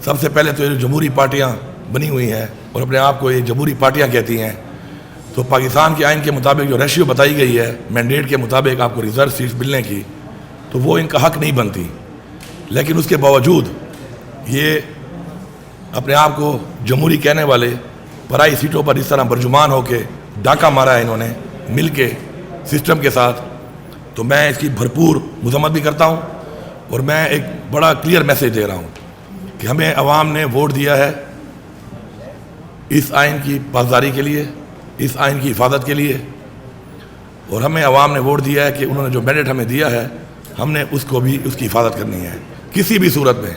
سب سے پہلے تو یہ جمہوری پارٹیاں بنی ہوئی ہیں اور اپنے آپ کو یہ جمہوری پارٹیاں کہتی ہیں، تو پاکستان کے آئین کے مطابق جو ریشیو بتائی گئی ہے مینڈیٹ کے مطابق آپ کو ریزرو سیٹس ملنے کی، تو وہ ان کا حق نہیں بنتی. لیکن اس کے باوجود یہ اپنے آپ کو جمہوری کہنے والے پرائی سیٹوں پر اس طرح برجمان ہو کے ڈاکہ مارا ہے انہوں نے مل کے سسٹم کے ساتھ. تو میں اس کی بھرپور مذمت بھی کرتا ہوں اور میں ایک بڑا کلیئر میسیج دے رہا ہوں کہ ہمیں عوام نے ووٹ دیا ہے اس آئین کی پاسداری کے لیے، اس آئین کی حفاظت کے لیے، اور ہمیں عوام نے ووٹ دیا ہے کہ انہوں نے جو مینڈیٹ ہمیں دیا ہے ہم نے اس کو بھی اس کی حفاظت کرنی ہے. کسی بھی صورت میں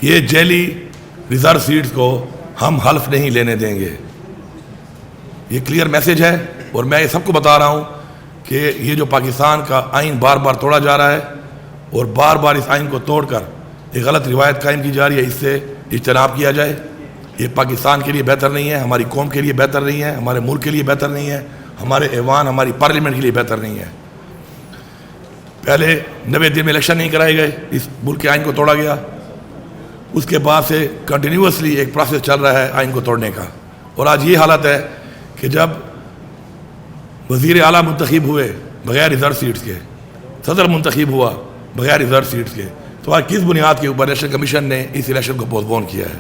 یہ جیلی ریزرو سیٹس کو ہم حلف نہیں لینے دیں گے. یہ کلیئر میسیج ہے اور میں یہ سب کو بتا رہا ہوں کہ یہ جو پاکستان کا آئین بار بار توڑا جا رہا ہے اور بار بار اس آئین کو توڑ کر ایک غلط روایت قائم کی جا رہی ہے، اس سے اجتناب کیا جائے. یہ پاکستان کے لیے بہتر نہیں ہے، ہماری قوم کے لیے بہتر نہیں ہے، ہمارے ملک کے لیے بہتر نہیں ہے، ہمارے ایوان ہماری پارلیمنٹ کے لیے بہتر نہیں ہے. پہلے 90 دن میں الیکشن نہیں کرائے گئے، اس ملک کے آئین کو توڑا گیا. اس کے بعد سے کنٹینیوسلی ایک پروسیس چل رہا ہے آئین کو توڑنے کا. اور آج یہ حالت ہے کہ جب وزیر اعلیٰ منتخب ہوئے بغیر ریزرو سیٹس کے، صدر منتخب ہوا بغیر ریزرو سیٹس کے، تو آج کس بنیاد کے اوپر الیکشن کمیشن نے اس الیکشن کو پوسٹ پون کیا ہے؟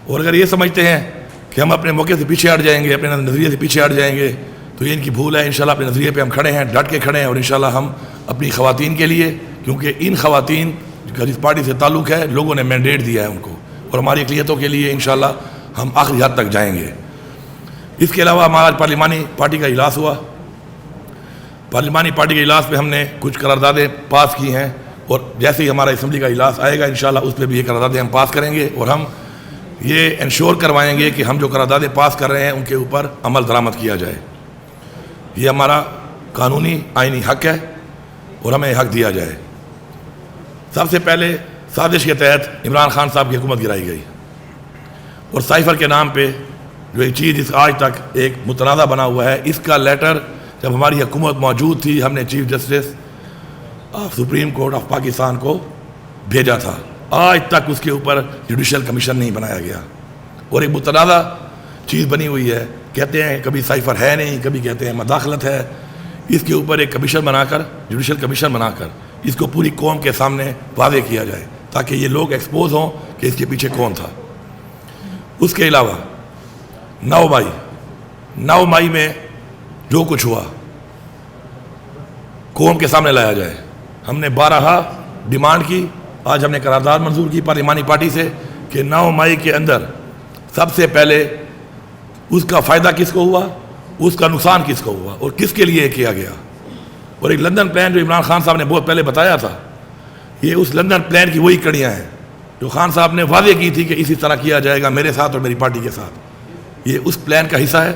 اور اگر یہ سمجھتے ہیں کہ ہم اپنے موقع سے پیچھے ہٹ جائیں گے، اپنے نظریے سے پیچھے ہٹ جائیں گے، تو یہ ان کی بھول ہے. انشاءاللہ اپنے نظریے پہ ہم کھڑے ہیں، ڈٹ کے کھڑے ہیں، اور انشاءاللہ ہم اپنی خواتین کے لیے، کیونکہ ان خواتین کا جس پارٹی سے تعلق ہے لوگوں نے مینڈیٹ دیا ہے ان کو، اور ہماری اقلیتوں کے لیے انشاءاللہ ہم آخری حد تک جائیں گے. اس کے علاوہ ہمارا پارلیمانی پارٹی کا اجلاس ہوا. پارلیمانی پارٹی کے اجلاس میں ہم نے کچھ قراردادیں پاس کی ہیں، اور جیسے ہی ہمارا اسمبلی کا اجلاس آئے گا انشاءاللہ اس پہ بھی یہ قراردادیں ہم پاس کریں گے، اور ہم یہ انشور کروائیں گے کہ ہم جو قراردادیں پاس کر رہے ہیں ان کے اوپر عمل درآمد کیا جائے. یہ ہمارا قانونی آئینی حق ہے اور ہمیں حق دیا جائے. سب سے پہلے سازش کے تحت عمران خان صاحب کی حکومت گرائی گئی، اور سائفر کے نام پہ جو ایک چیز اس آج تک ایک متنازع بنا ہوا ہے، اس کا لیٹر جب ہماری حکومت موجود تھی ہم نے chief justice of supreme court of Pakistan کو بھیجا تھا. آج تک اس کے اوپر جوڈیشل کمیشن نہیں بنایا گیا، اور ایک متنازع چیز بنی ہوئی ہے. کہتے ہیں کبھی سائفر ہے نہیں، کبھی کہتے ہیں مداخلت ہے. اس کے اوپر ایک کمیشن بنا کر، جوڈیشل کمیشن بنا کر اس کو پوری قوم کے سامنے واضح کیا جائے تاکہ یہ لوگ ایکسپوز ہوں کہ اس کے پیچھے کون تھا. اس کے علاوہ 9 مئی میں جو کچھ ہوا قوم کے سامنے لایا جائے. ہم نے 12 ڈیمانڈ کی، آج ہم نے قرارداد منظور کی پارلیمانی پارٹی سے کہ 9 مئی کے اندر سب سے پہلے اس کا فائدہ کس کو ہوا، اس کا نقصان کس کو ہوا، اور کس کے لیے کیا گیا. اور ایک لندن پلان جو عمران خان صاحب نے بہت پہلے بتایا تھا، یہ اس لندن پلان کی وہی کڑیاں ہیں جو خان صاحب نے واضح کی تھی کہ اسی طرح کیا جائے گا میرے ساتھ اور میری پارٹی کے ساتھ. یہ اس پلان کا حصہ ہے.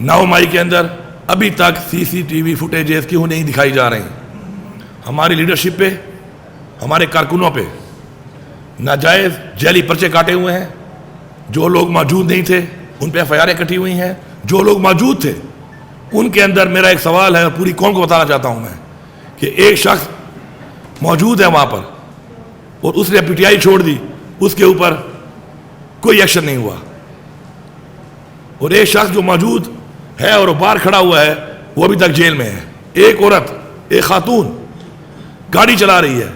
9 مئی کے اندر ابھی تک CCTV فوٹیجز کیوں نہیں دکھائی جا رہی؟ ہماری لیڈرشپ پہ، ہمارے کارکنوں پہ ناجائز جعلی پرچے کاٹے ہوئے ہیں. جو لوگ موجود نہیں تھے ان پہ FIR کٹی ہوئی ہیں. جو لوگ موجود تھے ان کے اندر میرا ایک سوال ہے اور پوری قوم کو بتانا چاہتا ہوں میں کہ ایک شخص موجود ہے وہاں پر اور اس نے PTI چھوڑ دی، اس کے اوپر کوئی ایکشن نہیں ہوا. اور ایک شخص جو موجود ہے اور باہر کھڑا ہوا ہے وہ ابھی تک جیل میں ہے. ایک عورت، ایک خاتون گاڑی چلا رہی ہے،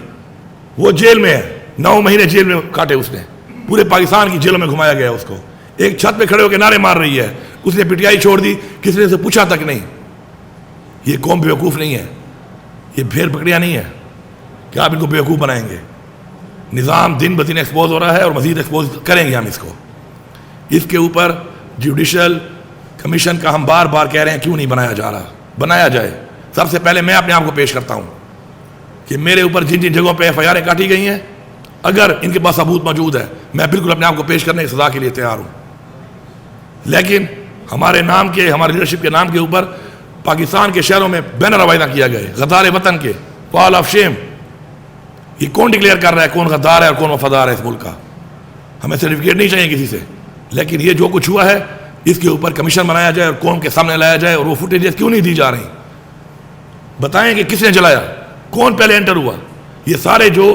وہ جیل میں ہے. 9 مہینے جیل میں کاٹے اس نے، پورے پاکستان کی جیلوں میں گھمایا گیا اس کو. ایک چھت پہ کھڑے ہو کے نعرے مار رہی ہے، اس نے PTI چھوڑ دی، کسی نے سے پوچھا تک نہیں. یہ قوم بیوقوف نہیں ہے، یہ بھیڑ بکریاں نہیں ہے کہ آپ ان کو بیوقوف بنائیں گے. نظام دن بدن ایکسپوز ہو رہا ہے اور مزید ایکسپوز کریں گے ہم اس کو. اس کے اوپر جوڈیشل کمیشن کا ہم بار بار کہہ رہے ہیں کیوں نہیں بنایا جا رہا؟ بنایا جائے. سب سے پہلے میں اپنے آپ کو پیش کرتا ہوں کہ میرے اوپر جن جن جگہوں پہ FIR کاٹی گئی ہیں، اگر ان کے پاس ثبوت موجود ہے میں بالکل اپنے آپ کو پیش کرنے کی سزا کے لیے تیار ہوں. لیکن ہمارے نام کے، ہمارے لیڈرشپ کے نام کے اوپر پاکستان کے شہروں میں بینر روانہ کیا گئے غدار وطن کے، وال آف شیم. یہ کون ڈکلیئر کر رہا ہے کون غدار ہے اور کون وفادار ہے اس ملک کا؟ ہمیں سرٹیفکیٹ نہیں چاہیے کسی سے، لیکن یہ جو کچھ ہوا ہے اس کے اوپر کمیشن بنایا جائے اور قوم کے سامنے لایا جائے. اور وہ فوٹیجز کیوں نہیں دی جا رہی؟ بتائیں کہ کس نے جلایا، کون پہلے انٹر ہوا. یہ سارے جو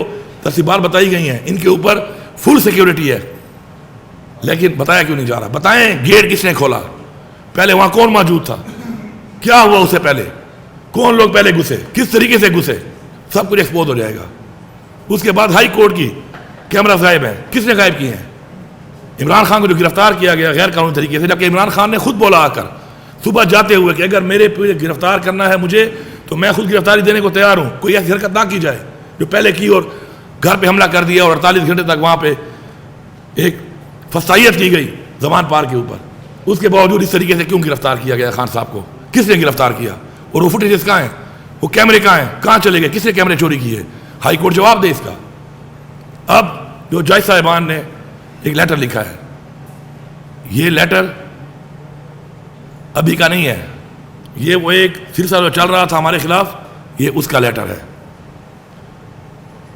ترتیبات بتائی گئی ہیں, ان کے اوپر فل سیکیورٹی ہے, لیکن بتایا کیوں نہیں جا رہا؟ بتائیں گیٹ کس نے کھولا, پہلے وہاں کون موجود تھا, کیا ہوا اسے پہلے, کون لوگ پہلے گھسے, کس طریقے سے گھسے, سب کچھ ایکسپوز ہو جائے گا. اس کے بعد ہائی کورٹ کی کیمرہ غائب ہیں, کس نے غائب کیے ہیں؟ عمران خان کو جو گرفتار کیا گیا غیر قانونی طریقے سے, جبکہ عمران خان نے خود بولا آ کر صبح جاتے ہوئے کہ اگر میرے پہ گرفتار کرنا ہے مجھے تو میں خود گرفتاری دینے کو تیار ہوں, کوئی ایسی حرکت نہ کی جائے جو پہلے کی اور گھر پہ حملہ کر دیا اور 48 گھنٹے تک وہاں پہ ایک فسائیت کی گئی زمان پار کے اوپر. اس کے باوجود اس طریقے سے کیوں گرفتار کیا گیا خان صاحب کو, کس نے گرفتار کیا, اور وہ فوٹیجز کہاں ہیں, وہ کیمرے کہاں ہیں, کہاں چلے گئے, کس نے کیمرے چوری کیے؟ ہائی کورٹ جواب دے اس کا. اب جو جج صاحبان نے ایک لیٹر لکھا ہے, یہ لیٹر ابھی کا نہیں ہے, یہ وہ ایک سلسلہ جو چل رہا تھا ہمارے خلاف, یہ اس کا لیٹر ہے.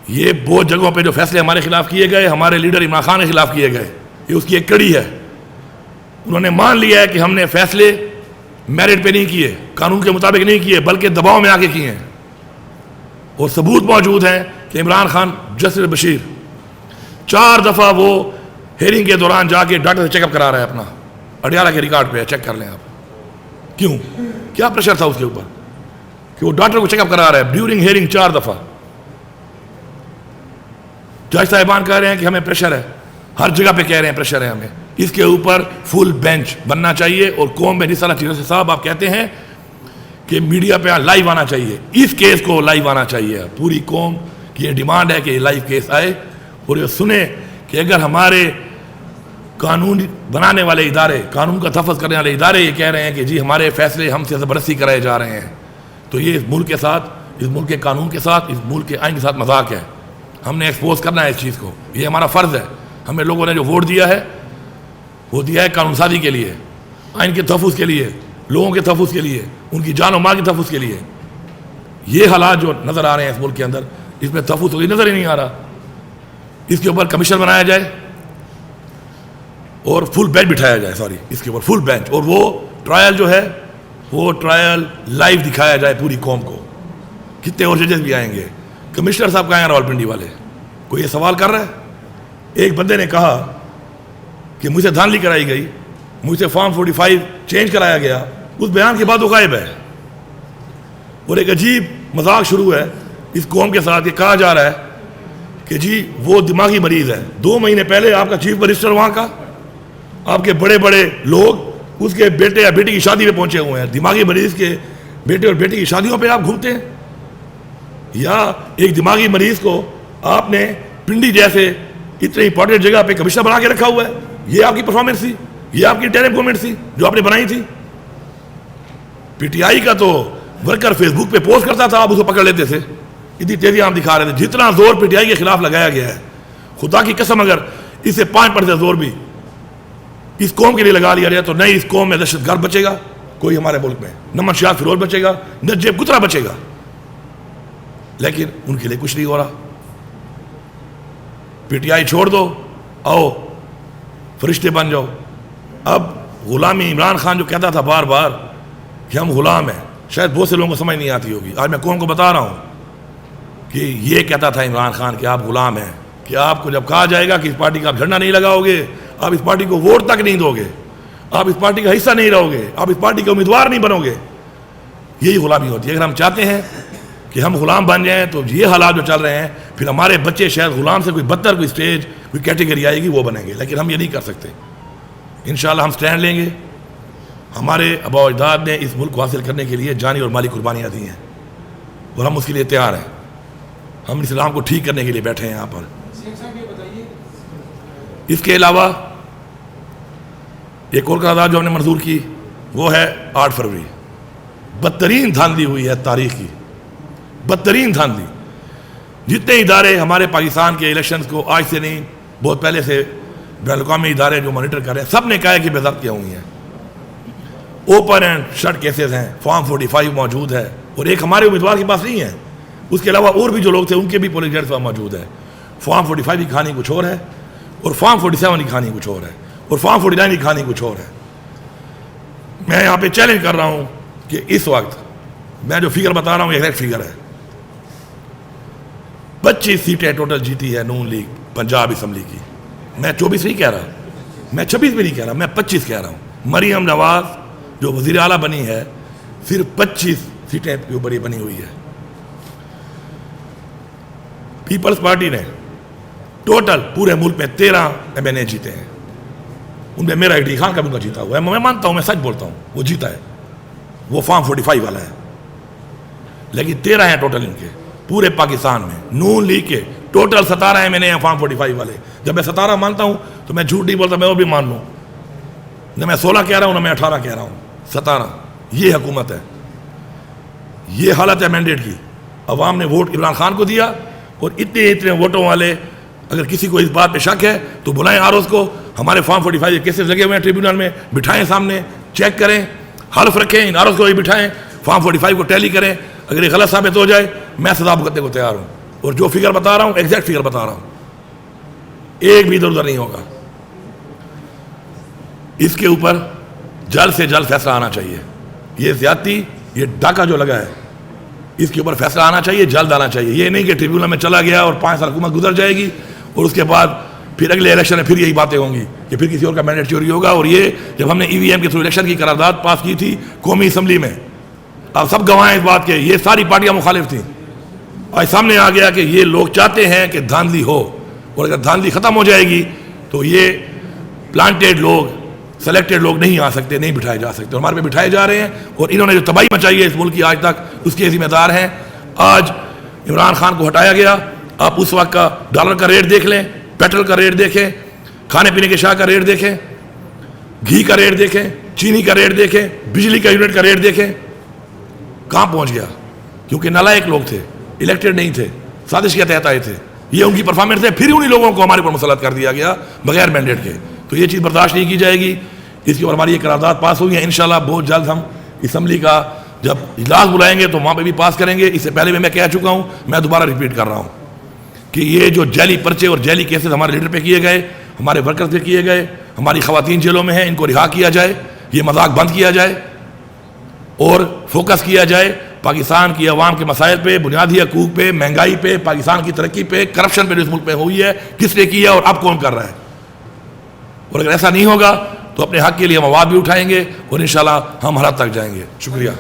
یہ بہت جگہوں پہ جو فیصلے ہمارے خلاف کیے گئے, ہمارے لیڈر عمران خان کے خلاف کیے گئے, یہ اس کی ایک کڑی ہے. انہوں نے مان لیا ہے کہ ہم نے فیصلے میرٹ پہ نہیں کیے, قانون کے مطابق نہیں کیے, بلکہ دباؤ میں آ کے کیے ہیں. اور ثبوت موجود ہیں کہ عمران خان جسٹس بشیر 4 دفعہ وہ ہیئرنگ کے دوران جا کے ڈاکٹر سے چیک اپ کرا رہا ہے اپنا, اڈیالہ کے ریکارڈ پہ چیک کر لیں آپ. کیوں, کیا پریشر تھا اس کے اوپر کہ وہ ڈاکٹر کو چیک اپ کرا رہا ہے ڈیورنگ ہیئرنگ 4 دفعہ. جج صاحبان کہہ رہے ہیں کہ ہمیں پریشر ہے, ہر جگہ پہ کہہ رہے ہیں پریشر ہے ہمیں, اس کے اوپر فل بینچ بننا چاہیے. اور قوم میں جس طرح چیزوں سے صاحب آپ کہتے ہیں کہ میڈیا پہ لائیو آنا چاہیے, اس کیس کو لائیو آنا چاہیے. پوری قوم کی یہ ڈیمانڈ ہے کہ یہ لائیو کیس آئے اور یہ سنیں کہ اگر ہمارے قانون بنانے والے ادارے, قانون کا تحفظ کرنے والے ادارے یہ کہہ رہے ہیں کہ جی ہمارے فیصلے ہم سے زبردستی کرائے جا رہے ہیں, تو یہ اس ملک کے ساتھ, اس ملک کے قانون کے ساتھ, اس ملک کے آئین کے ساتھ مذاق ہے. ہم نے ایکسپوز کرنا ہے اس چیز کو, یہ ہمارا فرض ہے. ہمیں لوگوں نے جو ووٹ دیا ہے وہ دیا ہے قانون سازی کے لیے, آئین کے تحفظ کے لیے, لوگوں کے تحفظ کے لیے, ان کی جان و مال کے تحفظ کے لیے. یہ حالات جو نظر آ رہے ہیں اس ملک کے اندر, اس میں تحفظ تو نظر ہی نہیں آ رہا. اس کے اوپر کمیشن بنایا جائے اور فل بینچ بٹھایا جائے, اس کے اوپر فل بینچ, اور وہ ٹرائل جو ہے وہ ٹرائل لائیو دکھایا جائے پوری قوم کو. کتنے اور ججز بھی آئیں گے, کمشنر صاحب کہاں ہیں راولپنڈی والے, کوئی یہ سوال کر رہا ہے؟ ایک بندے نے کہا کہ مجھ سے دھاندلی کرائی گئی, مجھ سے فارم 45 چینج کرایا گیا, اس بیان کے بعد وہ غائب ہے. اور ایک عجیب مذاق شروع ہے اس قوم کے ساتھ, یہ کہا جا رہا ہے کہ جی وہ دماغی مریض ہے. 2 مہینے پہلے آپ کا چیف منسٹر وہاں کا, آپ کے بڑے بڑے لوگ اس کے بیٹے یا بیٹی کی شادی پہ پہنچے ہوئے ہیں. دماغی مریض کے بیٹے اور بیٹی کی شادیوں پہ آپ گھومتے ہیں, یا ایک دماغی مریض کو آپ نے پنڈی جیسے اتنی امپورٹنٹ جگہ پہ کمشنر بنا کے رکھا ہوا ہے. یہ آپ کی پرفارمنس تھی, یہ آپ کی ٹیرم گورنمنٹ تھی جو آپ نے بنائی تھی. پی ٹی آئی کا تو ورکر فیس بک پہ پوسٹ کرتا تھا, آپ اسے پکڑ لیتے تھے, اتنی تیزی آپ دکھا رہے تھے. جتنا زور پی ٹی آئی کے خلاف لگایا گیا ہے, خدا کی قسم اگر اس سے 5% زور بھی اس قوم کے لیے لگا لیا جائے تو نہ اس قوم میں دہشت گرد بچے گا کوئی ہمارے ملک میں, نہ منشیات فروغ بچے گا, نہ جیب کترا بچے گا. لیکن ان کے لیے کچھ نہیں ہو رہا. پی ٹی آئی چھوڑ دو, آؤ فرشتے بن جاؤ. اب غلامی, عمران خان جو کہتا تھا بار بار کہ ہم غلام ہیں, شاید بہت سے لوگوں کو سمجھ نہیں آتی ہوگی. آج میں قوم کو بتا رہا ہوں کہ یہ کہتا تھا عمران خان کہ آپ غلام ہیں, کہ آپ کو جب کہا جائے گا کہ اس پارٹی کا آپ جھنڈا نہیں لگاؤ گے, آپ اس پارٹی کو ووٹ تک نہیں دو گے, آپ اس پارٹی کا حصہ نہیں رہو گے, آپ اس پارٹی کے امیدوار نہیں بنو گے, یہی غلامی ہوتی ہے. اگر ہم چاہتے ہیں کہ ہم غلام بن جائیں تو یہ حالات جو چل رہے ہیں, پھر ہمارے بچے شاید غلام سے کوئی بدتر کوئی اسٹیج کوئی کیٹیگری آئے گی وہ بنیں گے. لیکن ہم یہ نہیں کر سکتے. انشاءاللہ ہم سٹینڈ لیں گے. ہمارے آباء و اجداد نے اس ملک کو حاصل کرنے کے لیے جانی اور مالی قربانیاں دی ہیں اور ہم اس کے لیے تیار ہیں. ہم اسلام کو ٹھیک کرنے کے لیے بیٹھے ہیں یہاں پر. اس کے علاوہ ایک اور قرارداد جو ہم نے منظور کی وہ ہے 8 فروری. بدترین دھاندلی ہوئی ہے تاریخ کی, بدترین دھاندلی. جتنے ادارے ہمارے پاکستان کے الیکشنز کو آج سے نہیں بہت پہلے سے بین الاقوامی ادارے جو مانیٹر کر رہے ہیں, سب نے کہا ہے کہ بے ضابطیاں ہوئی ہیں. اوپن اینڈ شٹ کیسز ہیں, فارم 45 موجود ہے, اور ایک ہمارے امیدوار کے پاس نہیں ہے. اس کے علاوہ اور بھی جو لوگ تھے ان کے بھی پولنگ ایجنٹس موجود ہے. فارم 45 کی کہانی کچھ اور ہے, اور فارم 47 کی کہانی کچھ اور ہے, اور فارم 49 کی کہانی کچھ اور ہے. میں یہاں پہ چیلنج کر رہا ہوں کہ اس وقت میں جو فگر بتا رہا ہوں یہ ایگزیکٹ فگر ہے. 25 سیٹیں ٹوٹل جیتی ہے نون لیگ پنجاب اسمبلی کی. میں 24 نہیں کہہ رہا, میں 26 بھی نہیں کہہ رہا, میں 25 کہہ رہا ہوں. مریم نواز جو وزیر اعلیٰ بنی ہے صرف 25 سیٹیں کے اوپر یہ بنی ہوئی ہے. پیپلز پارٹی نے ٹوٹل پورے ملک میں 13 MNA جیتے ہیں. ان میں میرا ایڈی خان کا بھی جیتا ہوا ہے, میں مانتا ہوں, میں سچ بولتا ہوں, وہ جیتا ہے, وہ فارم 45 والا ہے. لیکن 13 ہیں ٹوٹل ان کے پورے پاکستان میں. نون لیگ کے ٹوٹل 17 MNA ہیں فارم 45 والے. جب میں 17 مانتا ہوں تو میں جھوٹ نہیں بولتا, میں وہ بھی مان لوں. نہ میں 16 کہہ رہا ہوں, نہ میں 18 کہہ رہا ہوں, 17. یہ حکومت ہے, یہ حالت ہے مینڈیٹ کی. عوام نے ووٹ عمران خان کو دیا, اور اتنے ووٹوں والے اگر کسی کو اس بات پہ شک ہے تو بلائیں آروز کو. ہمارے فارم 45 کیسز لگے ہوئے ہیں ٹریبیونل میں, بٹھائیں سامنے, چیک کریں, حلف رکھیں, ان آروز کو بھی بٹھائیں, فارم 45 کو ٹیلی کریں. اگر یہ غلط ثابت ہو جائے میں سزا بھگتنے کو تیار ہوں. اور جو فگر بتا رہا ہوں ایگزیکٹ فگر بتا رہا ہوں, ایک بھی ادھر ادھر نہیں ہوگا. اس کے اوپر جلد سے جلد فیصلہ آنا چاہیے. یہ زیادتی, یہ ڈاکہ جو لگا ہے, اس کے اوپر فیصلہ آنا چاہیے, جلد آنا چاہیے. یہ نہیں کہ ٹریبیونل میں چلا گیا اور 5 سال حکومت گزر جائے گی اور اس کے بعد پھر اگلے الیکشن میں پھر یہی باتیں ہوں گی کہ پھر کسی اور کا مینڈیٹ چوری ہوگا. اور یہ جب ہم نے EVM کے تھرو الیکشن کی قرارداد پاس کی تھی قومی اسمبلی میں, آپ سب گواہ ہیں اس بات کے, یہ ساری پارٹیاں مخالف تھیں. آج سامنے آ گیا کہ یہ لوگ چاہتے ہیں کہ دھاندلی ہو, اور اگر دھاندلی ختم ہو جائے گی تو یہ پلانٹیڈ لوگ, سلیکٹڈ لوگ نہیں آ سکتے, نہیں بٹھائے جا سکتے. ہمارے پہ بٹھائے جا رہے ہیں, اور انہوں نے جو تباہی مچائی ہے اس ملک کی آج تک, اس کے ذمہ دار ہیں. آج عمران خان کو ہٹایا گیا, آپ اس وقت کا ڈالر کا ریٹ دیکھ لیں, پیٹرول کا ریٹ دیکھیں, کھانے پینے کے شاہ کا ریٹ دیکھیں, گھی کا ریٹ دیکھیں, چینی کا ریٹ دیکھیں, بجلی کا یونٹ کا ریٹ دیکھیں, کہاں پہنچ گیا. کیونکہ نالائق لوگ تھے, الیکٹڈ نہیں تھے, سازش کے تحت آئے تھے. یہ ان کی پرفارمنس ہے, پھر انہی لوگوں کو ہمارے اوپر مسلط کر دیا گیا بغیر مینڈیٹ کے. تو یہ چیز برداشت نہیں کی جائے گی. اس کے اوپر ہماری یہ قرارداد پاس ہوئی ہے. انشاءاللہ بہت جلد ہم اسمبلی کا جب اجلاس بلائیں گے تو وہاں پہ بھی پاس کریں گے. اس سے پہلے بھی میں کہہ چکا ہوں, میں دوبارہ ریپیٹ کر رہا ہوں کہ یہ جو جعلی پرچے اور جعلی کیسز ہمارے لیڈر پہ کیے گئے, ہمارے ورکرز پہ کیے گئے, ہماری خواتین جیلوں میں ہیں, ان کو رہا کیا جائے, یہ مذاق بند کیا جائے اور فوکس کیا جائے پاکستان کی عوام کے مسائل پہ, بنیادی حقوق پہ, مہنگائی پہ, پاکستان کی ترقی پہ, کرپشن پہ جو اس ملک میں ہوئی ہے, کس نے کی ہے اور اب کون کر رہا ہے. اور اگر ایسا نہیں ہوگا تو اپنے حق کے لیے ہم آواز بھی اٹھائیں گے اور انشاءاللہ ہم ہر حد تک جائیں گے. شکریہ.